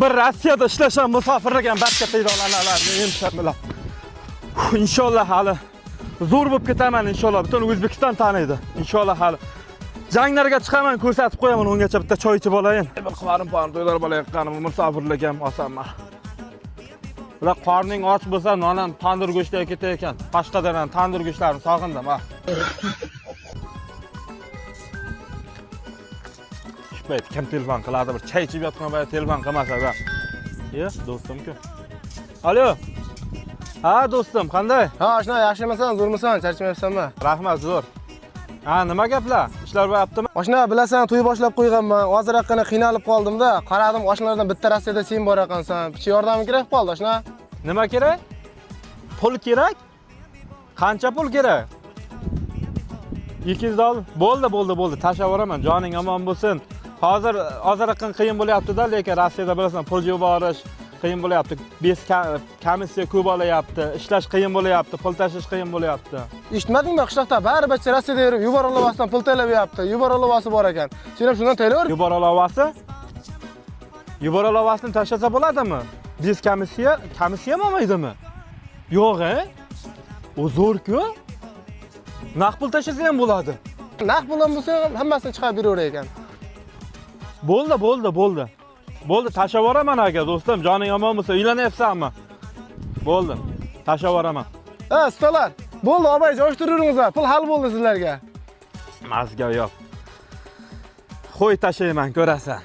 Bir Rossiyada ishlashan musofirlagan barcha tayyorlanarlarni emshamlar. Inshaalloh hali zo'r bo'lib ketaman inshaalloh. Butun O'zbekiston taniydi. Inshaalloh hali janglarga chiqaman, ko'rsatib qo'yaman, ungacha bitta choy ichib olayin. Bir qorin to'ylar bo'layotganim musofirligim osanman. Ular qorning och bo'lsa, nonan tandir go'shtga ketar ekan. Qashqadaryo tandir go'shtlarini sog'indim, ha. Shpayt kim telefon qiladi, bir choy ichib yotgan payt telefon qilmasa-da. Do'stim-ku. Alo. Ha, do'stim, qanday? Ha, oshna, yaxshimisan, zo'rmisan, charchamayapsanmi? Rahmat, zo'r. Ha, nima gaplar? Ishlar bo'lyaptimi? Oshna, bilasan, to'y boshlab qo'yganman. Hoziraqgina qiynalib qoldim-da. Qaradim, oshnalardan bitta Rossiyada sen bor ekansan. Picha yordami kerak qoldi, oshna. Nima kerak? Pul kerak? Qancha pul kerak? 200 dollar. Bo'ldi. Tashlayveraman, joning omon bo'lsin. Hozir ozroqqa qiyin bo'lyapti-da, lekin Rossiyada bilasan, pul yuborish qiyin bo'lyapti. Komissiya ko'p olyapti, ishlash qiyin bo'lyapti, pul tashish qiyin bo'lyapti. Eshitmadingmi, qishloqda baribir Rossiyada yurib, yuboralovasidan pul to'layapti. Yuboralovasi bor ekan. Sen ham shundan to'layver. Yuboralovasini tashlasa bo'ladimi? Biz komissiya bo'lmaydimi? Yo'q-a? O zo'r-ku. Naqd pul tashlasa ham bo'ladi. Naqd pul ham bo'lsa, hammasini chiqarib beraver ekan. Bo'ldi, tashlayveraman aka, do'stim, joning omon bo'lsa, uylanyapsanmi? Bo'ldi, tashlayveraman. Ha, ustalar. Bo'ldi, obay, joyishtiringizlar. Pul hal bo'ldi sizlarga. Mazga yo'q. Qo'y tashlayman, ko'rasan.